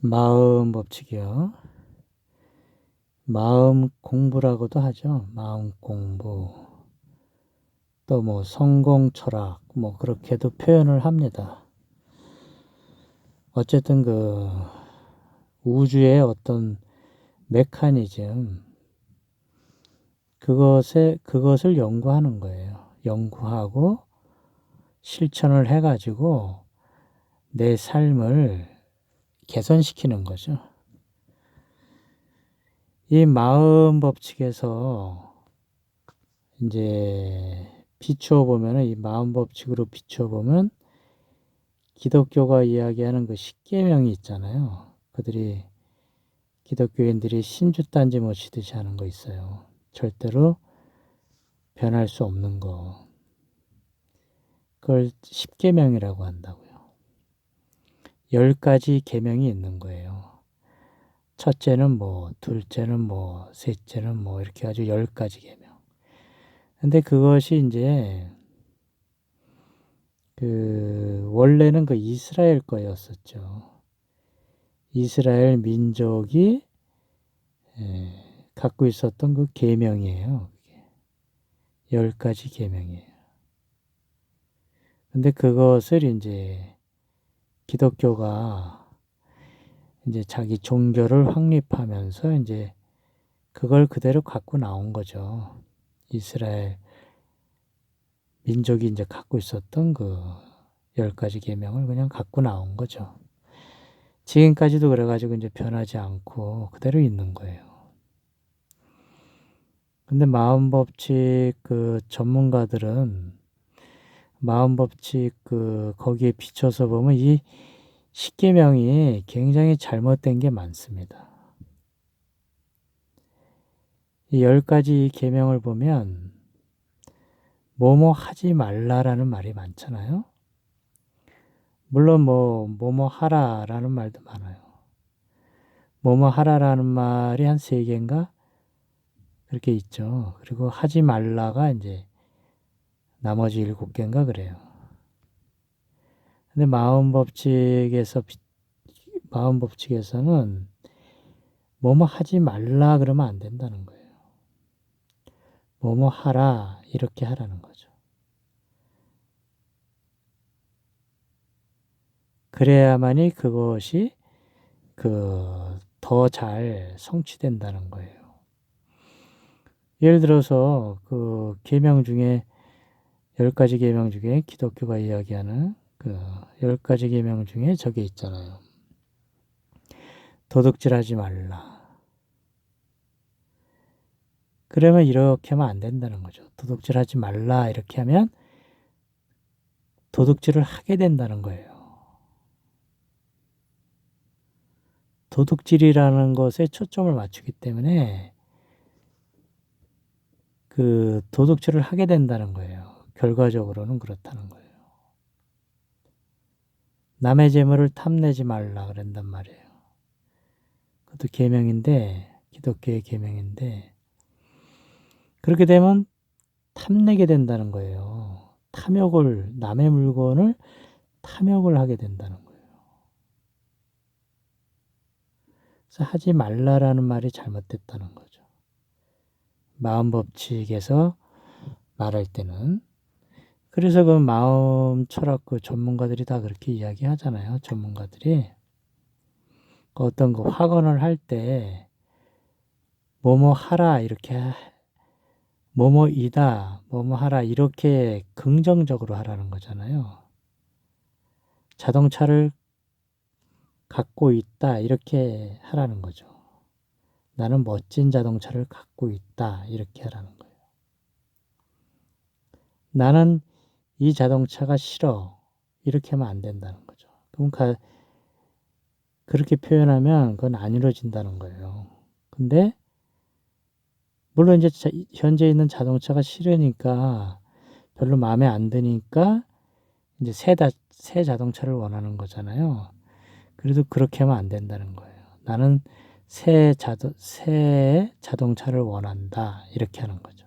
마음 법칙이요. 마음 공부라고도 하죠. 마음 공부. 또 뭐 성공 철학, 뭐 그렇게도 표현을 합니다. 어쨌든 우주의 어떤 메커니즘, 그것을 연구하는 거예요. 연구하고 실천을 해가지고 내 삶을 개선시키는 거죠. 이 마음 법칙에서 이제 비추어 보면은, 이 마음 법칙으로 비추어 보면 기독교가 이야기하는 그 십계명이 있잖아요. 기독교인들이 신주단지 모시듯이 하는 거 있어요. 절대로 변할 수 없는 거. 그걸 십계명이라고 한다고요. 10가지 계명이 있는 거예요. 첫째는 뭐, 둘째는 뭐, 셋째는 뭐, 이렇게 아주 10가지 계명. 근데 그것이 이제 원래는 그 이스라엘 거였었죠. 이스라엘 민족이 갖고 있었던 그 계명이에요. 10가지 계명이에요. 근데 그것을 이제 기독교가 이제 자기 종교를 확립하면서 이제 그걸 그대로 갖고 나온 거죠. 이스라엘 민족이 이제 갖고 있었던 그 10가지 계명을 그냥 갖고 나온 거죠. 지금까지도 그래가지고 이제 변하지 않고 그대로 있는 거예요. 근데 마음 법칙 전문가들은 마음 법칙 거기에 비춰서 보면 이 십계명이 굉장히 잘못된 게 많습니다. 이 10가지 계명을 보면 뭐뭐 하지 말라라는 말이 많잖아요. 물론 뭐뭐 하라라는 말도 많아요. 뭐뭐 하라라는 말이 한 3개인가 그렇게 있죠. 그리고 하지 말라가 이제 나머지 7개인가 그래요. 근데 마음 법칙에서는 뭐뭐 하지 말라 그러면 안 된다는 거예요. 뭐뭐 하라 이렇게 하라는 거죠. 그래야만이 그것이 더 잘 성취된다는 거예요. 예를 들어서 계명 중에 10가지 계명 중에 기독교가 이야기하는 10가지 계명 중에 저게 있잖아요. 도둑질하지 말라. 그러면 이렇게 하면 안 된다는 거죠. 도둑질하지 말라 이렇게 하면 도둑질을 하게 된다는 거예요. 도둑질이라는 것에 초점을 맞추기 때문에 도둑질을 하게 된다는 거예요. 결과적으로는 그렇다는 거예요. 남의 재물을 탐내지 말라 그런단 말이에요. 그것도 계명인데, 기독교의 계명인데, 그렇게 되면 탐내게 된다는 거예요. 남의 물건을 탐욕을 하게 된다는 거예요. 그래서 하지 말라라는 말이 잘못됐다는 거죠. 마음 법칙에서 말할 때는. 그래서 그 마음 철학 전문가들이 다 그렇게 이야기하잖아요. 전문가들이. 어떤 확언을 할 때, 뭐뭐 하라, 뭐뭐이다, 뭐뭐 하라, 이렇게 긍정적으로 하라는 거잖아요. 자동차를 갖고 있다, 이렇게 하라는 거죠. 나는 멋진 자동차를 갖고 있다, 이렇게 하라는 거예요. 나는 이 자동차가 싫어, 이렇게 하면 안 된다는 거죠. 그럼 그렇게 표현하면 그건 안 이루어진다는 거예요. 근데 물론 이제 현재 있는 자동차가 싫으니까 별로 마음에 안 드니까 이제 새 자동차를 원하는 거잖아요. 그래도 그렇게 하면 안 된다는 거예요. 나는 새 자동차를 원한다. 이렇게 하는 거죠.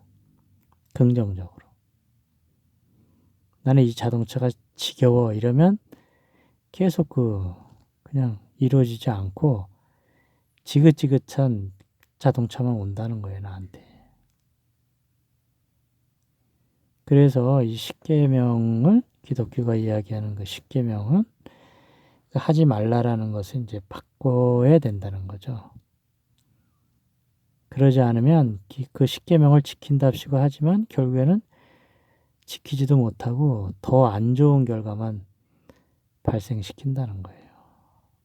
긍정적으로. 나는 이 자동차가 지겨워. 이러면 계속 그냥 이루어지지 않고 지긋지긋한 자동차만 온다는 거예요, 나한테. 그래서 이 십계명을 기독교가 이야기하는 그 십계명은 하지 말라라는 것을 이제 바꿔야 된다는 거죠. 그러지 않으면 그 십계명을 지킨답시고 하지만 결국에는 지키지도 못하고 더 안 좋은 결과만 발생시킨다는 거예요.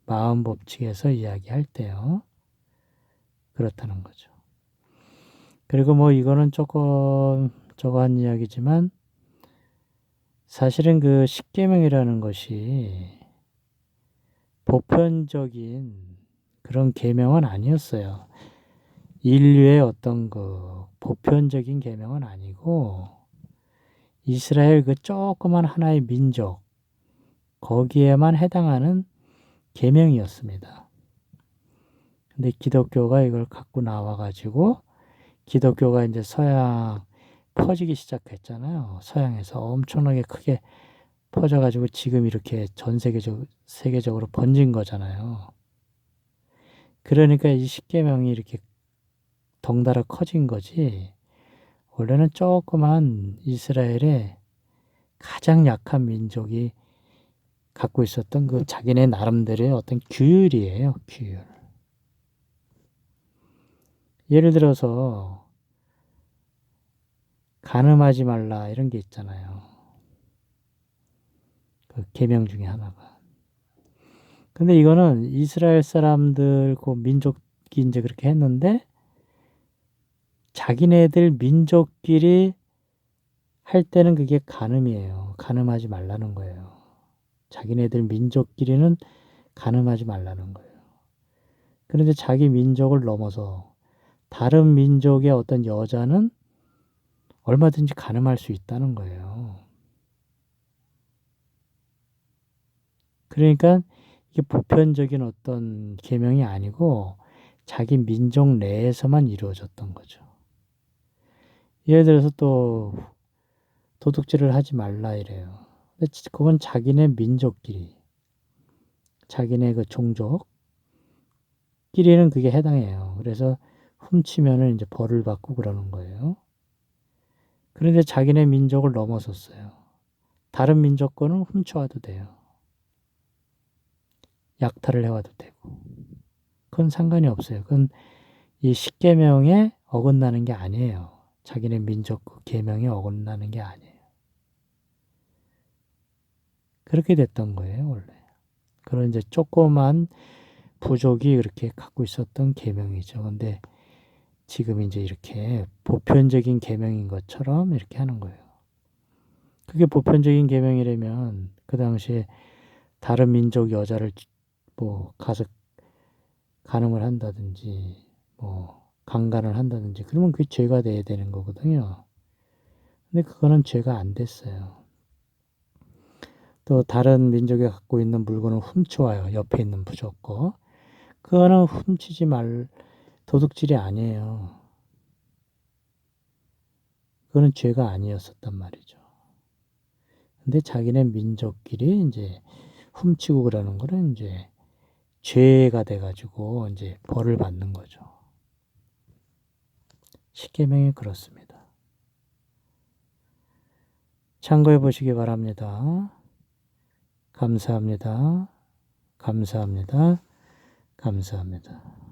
마음 법칙에서 이야기할 때요. 그렇다는 거죠. 그리고 뭐 이거는 조금 저거한 이야기지만 사실은 그 십계명이라는 것이 보편적인 그런 계명은 아니었어요. 인류의 어떤 그 보편적인 계명은 아니고 이스라엘 그 조그만 하나의 민족 거기에만 해당하는 계명이었습니다. 근데 기독교가 이걸 갖고 나와가지고 기독교가 이제 서양 퍼지기 시작했잖아요. 서양에서 엄청나게 크게 퍼져가지고 지금 이렇게 전 세계적으로 번진 거잖아요. 그러니까 이 십계명이 이렇게 덩달아 커진 거지. 원래는 조그만 이스라엘의 가장 약한 민족이 갖고 있었던 그 자기네 나름대로의 어떤 규율이에요. 규율. 예를 들어서 간음하지 말라 이런 게 있잖아요. 그 계명 중에 하나가. 근데 이거는 이스라엘 사람들 그 민족이 이제 그렇게 했는데 자기네들 민족끼리 할 때는 그게 간음이에요. 간음하지 말라는 거예요. 자기네들 민족끼리는 간음하지 말라는 거예요. 그런데 자기 민족을 넘어서 다른 민족의 어떤 여자는 얼마든지 간음할 수 있다는 거예요. 그러니까 이게 보편적인 어떤 계명이 아니고 자기 민족 내에서만 이루어졌던 거죠. 예를 들어서 또 도둑질을 하지 말라 이래요. 근데 그건 자기네 민족끼리, 자기네 그 종족끼리는 그게 해당해요. 그래서 훔치면은 이제 벌을 받고 그러는 거예요. 그런데 자기네 민족을 넘어섰어요. 다른 민족 거는 훔쳐와도 돼요. 약탈을 해와도 되고. 그건 상관이 없어요. 그건 이 십계명에 어긋나는 게 아니에요. 자기네 민족 그 계명에 어긋나는 게 아니에요. 그렇게 됐던 거예요, 원래. 그런 이제 조그만 부족이 그렇게 갖고 있었던 계명이죠. 근데 지금 이제 이렇게 보편적인 계명인 것처럼 이렇게 하는 거예요. 그게 보편적인 계명이라면 그 당시에 다른 민족 여자를 뭐 가서 간음을 한다든지 뭐 강간을 한다든지 그러면 그게 죄가 돼야 되는 거거든요. 근데 그거는 죄가 안 됐어요. 또 다른 민족이 갖고 있는 물건을 훔쳐와요. 옆에 있는 부족 거. 그거는 훔치지 말 도둑질이 아니에요. 그거는 죄가 아니었었단 말이죠. 근데 자기네 민족끼리 이제 훔치고 그러는 거는 이제 죄가 돼가지고 이제 벌을 받는 거죠. 십계명이 그렇습니다. 참고해 보시기 바랍니다. 감사합니다. 감사합니다. 감사합니다.